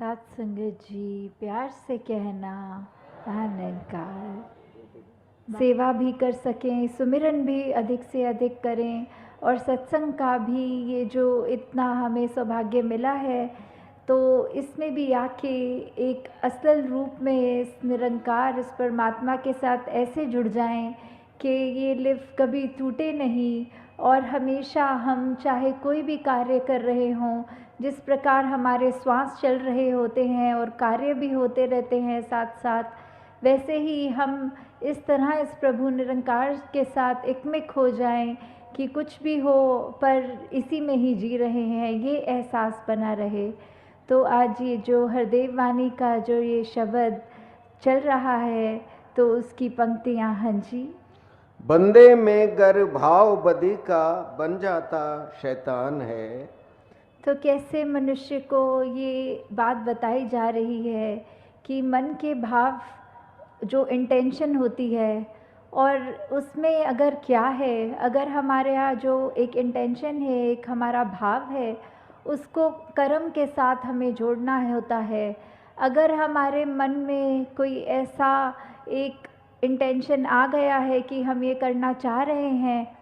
सात संगत जी, प्यार से कहना निरंकार। सेवा भी कर सकें, सुमिरन भी अधिक से अधिक करें और सत्संग का भी ये जो इतना हमें सौभाग्य मिला है, तो इसमें भी आके एक असल रूप में इस निरंकार, इस परमात्मा के साथ ऐसे जुड़ जाएं कि ये लिफ्ट कभी टूटे नहीं और हमेशा हम चाहे कोई भी कार्य कर रहे हों, जिस प्रकार हमारे श्वास चल रहे होते हैं और कार्य भी होते रहते हैं साथ साथ, वैसे ही हम इस तरह इस प्रभु निरंकार के साथ एकमिक हो जाएं कि कुछ भी हो पर इसी में ही जी रहे हैं, ये एहसास बना रहे। तो आज ये जो हरदेव वाणी का जो ये शब्द चल रहा है, तो उसकी पंक्तियाँ। हाँ जी। बंदे में गर भाव बदी का बन जाता शैतान है। तो कैसे मनुष्य को ये बात बताई जा रही है कि मन के भाव, जो इंटेंशन होती है और उसमें अगर क्या है, अगर हमारे यहाँ जो एक इंटेंशन है, एक हमारा भाव है, उसको कर्म के साथ हमें जोड़ना होता है। अगर हमारे मन में कोई ऐसा एक इंटेंशन आ गया है कि हम ये करना चाह रहे हैं,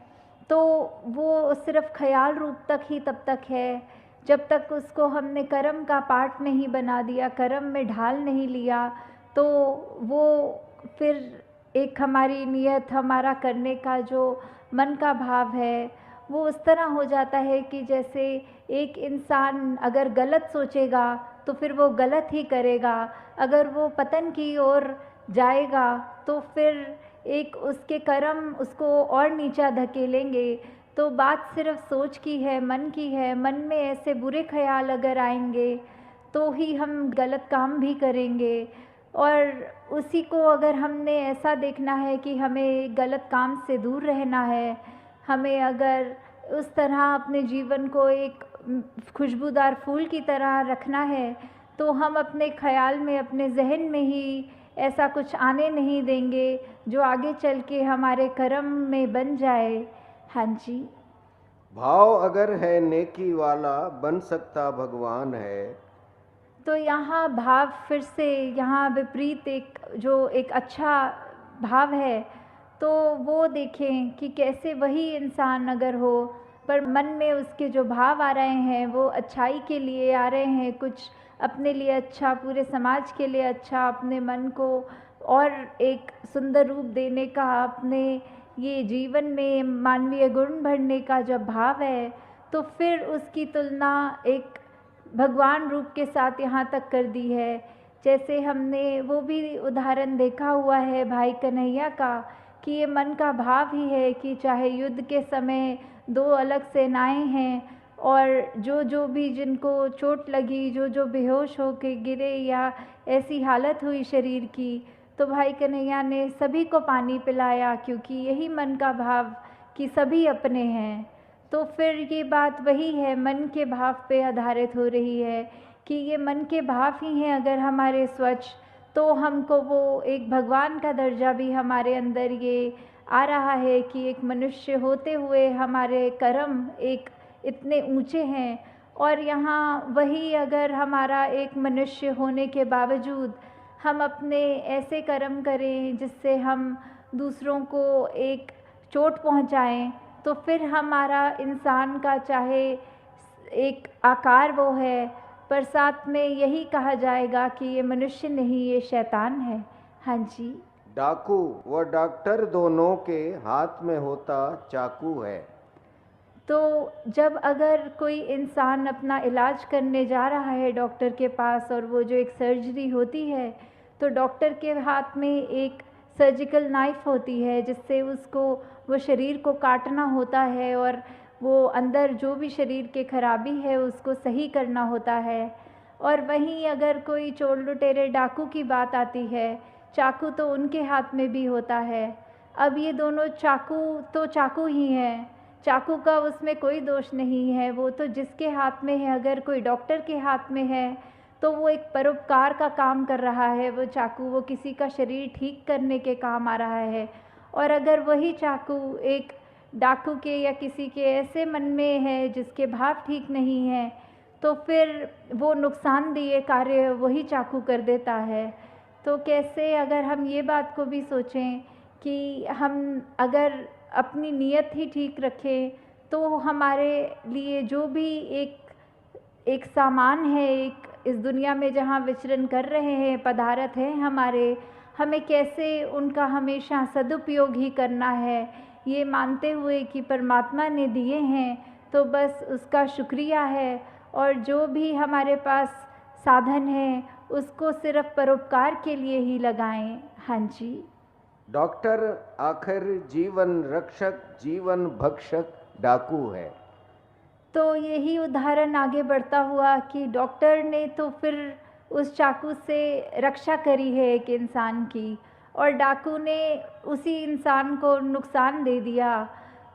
तो वो सिर्फ ख्याल रूप तक ही तब तक है जब तक उसको हमने कर्म का पार्ट नहीं बना दिया, कर्म में ढाल नहीं लिया, तो वो फिर एक हमारी नियत, हमारा करने का जो मन का भाव है, वो उस तरह हो जाता है कि जैसे एक इंसान अगर गलत सोचेगा तो फिर वो गलत ही करेगा, अगर वो पतन की ओर जाएगा तो फिर एक उसके कर्म उसको और नीचा धकेलेंगे। तो बात सिर्फ सोच की है, मन की है। मन में ऐसे बुरे ख्याल अगर आएंगे तो ही हम गलत काम भी करेंगे, और उसी को अगर हमने ऐसा देखना है कि हमें गलत काम से दूर रहना है, हमें अगर उस तरह अपने जीवन को एक खुशबूदार फूल की तरह रखना है, तो हम अपने ख्याल में, अपने जहन में ही ऐसा कुछ आने नहीं देंगे जो आगे चल के हमारे कर्म में बन जाए। हाँ जी। भाव अगर है नेकी वाला बन सकता भगवान है। तो यहाँ भाव फिर से यहाँ विपरीत एक अच्छा भाव है, तो वो देखें कि कैसे वही इंसान अगर हो पर मन में उसके जो भाव आ रहे हैं वो अच्छाई के लिए आ रहे हैं, कुछ अपने लिए अच्छा, पूरे समाज के लिए अच्छा, अपने मन को और एक सुंदर रूप देने का, अपने ये जीवन में मानवीय गुण भरने का जब भाव है, तो फिर उसकी तुलना एक भगवान रूप के साथ यहाँ तक कर दी है। जैसे हमने वो भी उदाहरण देखा हुआ है भाई कन्हैया का, कि ये मन का भाव ही है कि चाहे युद्ध के समय दो अलग सेनाएं हैं और जो जो भी जिनको चोट लगी, जो जो बेहोश होके गिरे या ऐसी हालत हुई शरीर की, तो भाई कन्हैया ने सभी को पानी पिलाया, क्योंकि यही मन का भाव कि सभी अपने हैं। तो फिर ये बात वही है, मन के भाव पे आधारित हो रही है कि ये मन के भाव ही हैं अगर हमारे स्वच्छ, तो हमको वो एक भगवान का दर्जा भी हमारे अंदर ये आ रहा है कि एक मनुष्य होते हुए हमारे कर्म एक इतने ऊंचे हैं। और यहाँ वही अगर हमारा एक मनुष्य होने के बावजूद हम अपने ऐसे कर्म करें जिससे हम दूसरों को एक चोट पहुँचाएं, तो फिर हमारा इंसान का चाहे एक आकार वो है, पर साथ में यही कहा जाएगा कि ये मनुष्य नहीं, ये शैतान है। हाँ जी। डाकू व डॉक्टर दोनों के हाथ में होता चाकू है। तो जब अगर कोई इंसान अपना इलाज करने जा रहा है डॉक्टर के पास, और वो जो एक सर्जरी होती है, तो डॉक्टर के हाथ में एक सर्जिकल नाइफ होती है जिससे उसको वो शरीर को काटना होता है और वो अंदर जो भी शरीर के खराबी है उसको सही करना होता है। और वहीं अगर कोई चोर लुटेरे डाकू की बात आती है, चाकू तो उनके हाथ में भी होता है। अब ये दोनों चाकू तो चाकू ही हैं, चाकू का उसमें कोई दोष नहीं है, वो तो जिसके हाथ में है, अगर कोई डॉक्टर के हाथ में है तो वो एक परोपकार का काम कर रहा है, वो चाकू वो किसी का शरीर ठीक करने के काम आ रहा है। और अगर वही चाकू एक डाकू के या किसी के ऐसे मन में है जिसके भाव ठीक नहीं है, तो फिर वो नुकसानदेह कार्य वही चाकू कर देता है। तो कैसे अगर हम ये बात को भी सोचें कि हम अगर अपनी नीयत ही ठीक रखें तो हमारे लिए जो भी एक सामान है, एक इस दुनिया में जहाँ विचरण कर रहे हैं, पदार्थ हैं हमारे, हमें कैसे उनका हमेशा सदुपयोग ही करना है, ये मानते हुए कि परमात्मा ने दिए हैं तो बस उसका शुक्रिया है, और जो भी हमारे पास साधन है उसको सिर्फ परोपकार के लिए ही लगाएं। हाँ जी। डॉक्टर आखिर जीवन रक्षक, जीवन भक्षक डाकू है। तो यही उदाहरण आगे बढ़ता हुआ कि डॉक्टर ने तो फिर उस चाकू से रक्षा करी है एक इंसान की, और डाकू ने उसी इंसान को नुकसान दे दिया।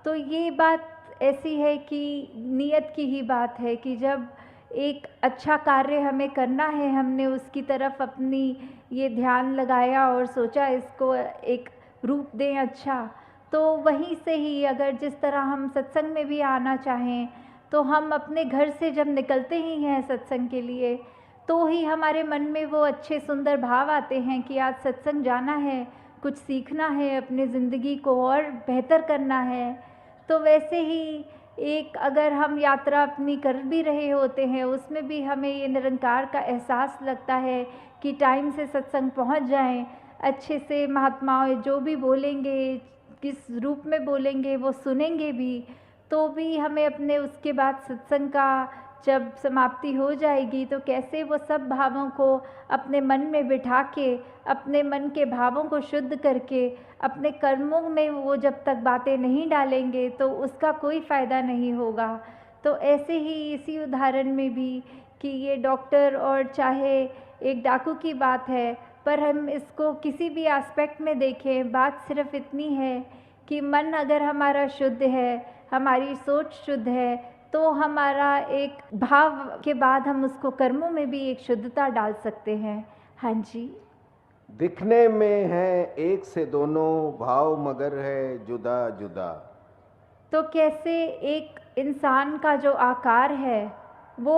तो ये बात ऐसी है कि नीयत की ही बात है कि जब एक अच्छा कार्य हमें करना है, हमने उसकी तरफ अपनी ये ध्यान लगाया और सोचा इसको एक रूप दें अच्छा, तो वहीं से ही अगर जिस तरह हम सत्संग में भी आना चाहें तो हम अपने घर से जब निकलते ही हैं सत्संग के लिए तो ही हमारे मन में वो अच्छे सुंदर भाव आते हैं कि आज सत्संग जाना है, कुछ सीखना है, अपनी ज़िंदगी को और बेहतर करना है। तो वैसे ही एक अगर हम यात्रा अपनी कर भी रहे होते हैं उसमें भी हमें ये निरंकार का एहसास लगता है कि टाइम से सत्संग पहुंच जाएं, अच्छे से महात्माओं जो भी बोलेंगे, किस रूप में बोलेंगे वो सुनेंगे भी, तो भी हमें अपने उसके बाद सत्संग का जब समाप्ति हो जाएगी तो कैसे वो सब भावों को अपने मन में बिठा के, अपने मन के भावों को शुद्ध करके अपने कर्मों में वो जब तक बातें नहीं डालेंगे तो उसका कोई फ़ायदा नहीं होगा। तो ऐसे ही इसी उदाहरण में भी कि ये डॉक्टर और चाहे एक डाकू की बात है, पर हम इसको किसी भी एस्पेक्ट में देखें, बात सिर्फ इतनी है कि मन अगर हमारा शुद्ध है, हमारी सोच शुद्ध है, तो हमारा एक भाव के बाद हम उसको कर्मों में भी एक शुद्धता डाल सकते हैं। हाँ जी। दिखने में है एक से दोनों, भाव मगर है जुदा जुदा। तो कैसे एक इंसान का जो आकार है वो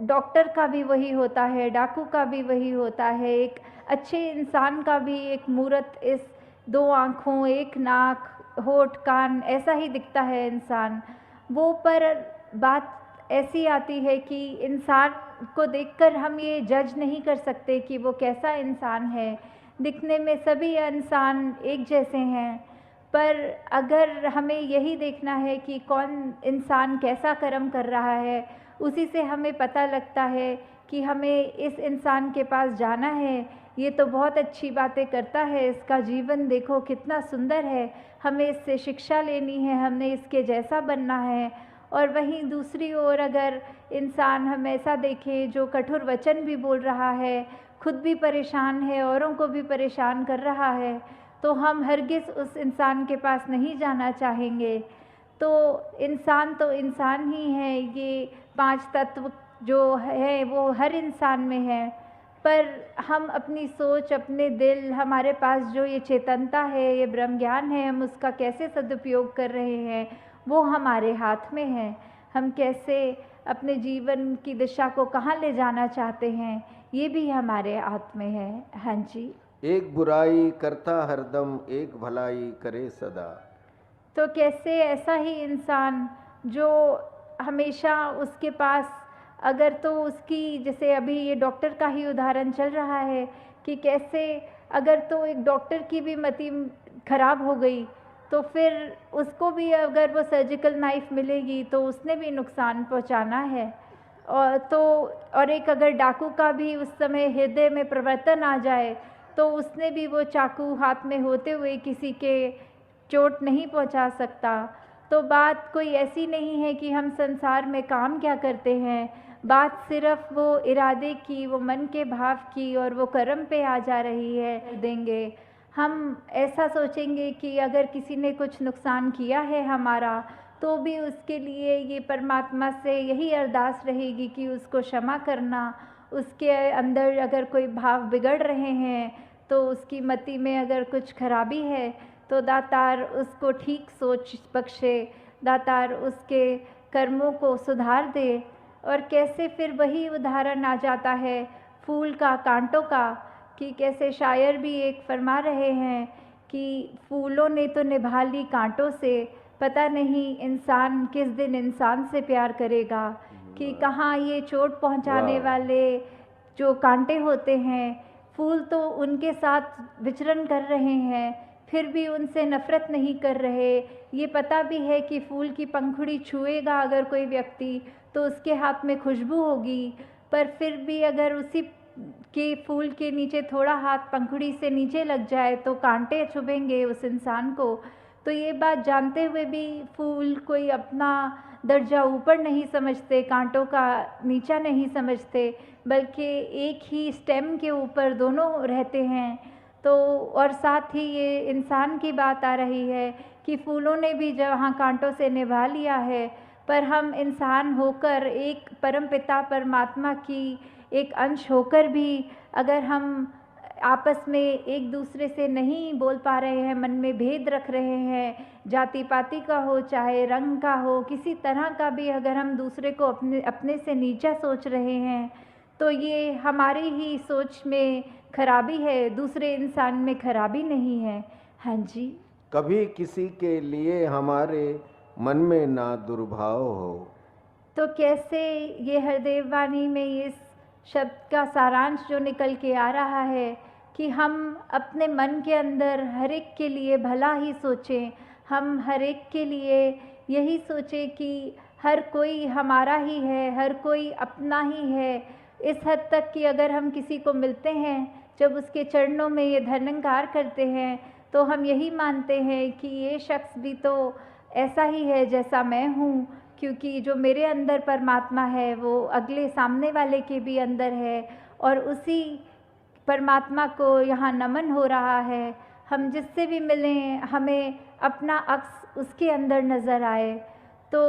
डॉक्टर का भी वही होता है, डाकू का भी वही होता है, एक अच्छे इंसान का भी एक मूर्त इस दो आँखों, एक नाक, होठ, कान ऐसा ही दिखता है इंसान वो। पर बात ऐसी आती है कि इंसान को देखकर हम ये जज नहीं कर सकते कि वो कैसा इंसान है। दिखने में सभी इंसान एक जैसे हैं, पर अगर हमें यही देखना है कि कौन इंसान कैसा कर्म कर रहा है, उसी से हमें पता लगता है कि हमें इस इंसान के पास जाना है, ये तो बहुत अच्छी बातें करता है, इसका जीवन देखो कितना सुंदर है, हमें इससे शिक्षा लेनी है, हमने इसके जैसा बनना है। और वहीं दूसरी ओर अगर इंसान हम ऐसा देखें जो कठोर वचन भी बोल रहा है, खुद भी परेशान है, औरों को भी परेशान कर रहा है, तो हम हरगिज़ उस इंसान के पास नहीं जाना चाहेंगे। तो इंसान ही है, ये 5 तत्व जो है वो हर इंसान में है, पर हम अपनी सोच, अपने दिल, हमारे पास जो ये चेतनता है, ये ब्रह्म ज्ञान है, हम उसका कैसे सदुपयोग कर रहे हैं वो हमारे हाथ में है। हम कैसे अपने जीवन की दिशा को कहाँ ले जाना चाहते हैं ये भी हमारे हाथ में है। हाँ जी। एक बुराई करता हरदम, एक भलाई करे सदा। तो कैसे ऐसा ही इंसान जो हमेशा उसके पास अगर तो उसकी, जैसे अभी ये डॉक्टर का ही उदाहरण चल रहा है कि कैसे अगर तो एक डॉक्टर की भी मति खराब हो गई तो फिर उसको भी अगर वो सर्जिकल नाइफ मिलेगी तो उसने भी नुकसान पहुंचाना है। और एक अगर डाकू का भी उस समय हृदय में परिवर्तन आ जाए तो उसने भी वो चाकू हाथ में होते हुए किसी के चोट नहीं पहुंचा सकता। तो बात कोई ऐसी नहीं है कि हम संसार में काम क्या करते हैं, बात सिर्फ वो इरादे की, वो मन के भाव की और वो कर्म पे आ जा रही है। देंगे हम ऐसा सोचेंगे कि अगर किसी ने कुछ नुकसान किया है हमारा तो भी उसके लिए ये परमात्मा से यही अरदास रहेगी कि उसको क्षमा करना। उसके अंदर अगर कोई भाव बिगड़ रहे हैं तो उसकी मति में अगर कुछ खराबी है तो दातार उसको ठीक सोच बख्शे, दातार उसके कर्मों को सुधार दे और कैसे फिर वही उदाहरण आ जाता है फूल का, कांटों का, कि कैसे शायर भी एक फरमा रहे हैं कि फूलों ने तो निभा ली कांटों से, पता नहीं इंसान किस दिन इंसान से प्यार करेगा। कि कहाँ ये चोट पहुंचाने वाह। वाले जो कांटे होते हैं, फूल तो उनके साथ विचरण कर रहे हैं, फिर भी उनसे नफ़रत नहीं कर रहे। ये पता भी है कि फूल की पंखुड़ी छुएगा अगर कोई व्यक्ति तो उसके हाथ में खुशबू होगी, पर फिर भी अगर उसी के फूल के नीचे थोड़ा हाथ पंखुड़ी से नीचे लग जाए तो कांटे चुभेंगे उस इंसान को। तो ये बात जानते हुए भी फूल कोई अपना दर्जा ऊपर नहीं समझते, कांटों का नीचा नहीं समझते, बल्कि एक ही स्टेम के ऊपर दोनों रहते हैं। तो और साथ ही ये इंसान की बात आ रही है कि फूलों ने भी जहाँ कांटों से निभा लिया है, पर हम इंसान होकर एक परमपिता परमात्मा की एक अंश होकर भी अगर हम आपस में एक दूसरे से नहीं बोल पा रहे हैं, मन में भेद रख रहे हैं, जाति पाति का हो चाहे रंग का हो, किसी तरह का भी अगर हम दूसरे को अपने अपने से नीचा सोच रहे हैं, तो ये हमारी ही सोच में खराबी है, दूसरे इंसान में खराबी नहीं है। हाँ जी। कभी किसी के लिए हमारे मन में ना दुर्भाव हो। तो कैसे ये हरदेव वाणी में इस शब्द का सारांश जो निकल के आ रहा है कि हम अपने मन के अंदर हर एक के लिए भला ही सोचें, हम हर एक के लिए यही सोचें कि हर कोई हमारा ही है, हर कोई अपना ही है। इस हद तक कि अगर हम किसी को मिलते हैं, जब उसके चरणों में ये धन्यवाद करते हैं, तो हम यही मानते हैं कि ये शख्स भी तो ऐसा ही है जैसा मैं हूँ, क्योंकि जो मेरे अंदर परमात्मा है वो अगले सामने वाले के भी अंदर है, और उसी परमात्मा को यहाँ नमन हो रहा है। हम जिससे भी मिलें हमें अपना अक्स उसके अंदर नज़र आए। तो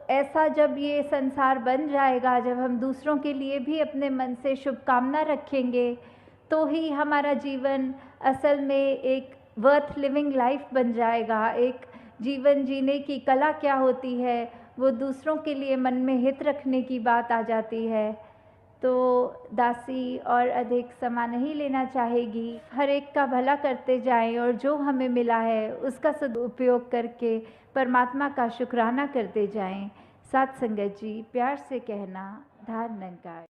ऐसा जब ये संसार बन जाएगा, जब हम दूसरों के लिए भी अपने मन से शुभकामना रखेंगे, तो ही हमारा जीवन असल में एक वर्थ लिविंग लाइफ बन जाएगा। एक जीवन जीने की कला क्या होती है, वो दूसरों के लिए मन में हित रखने की बात आ जाती है। तो दासी और अधिक समय नहीं लेना चाहेगी, हर एक का भला करते जाएं और जो हमें मिला है उसका सदुपयोग करके परमात्मा का शुक्राना करते जाएं। साथ संगत जी, प्यार से कहना, धार नंगाए।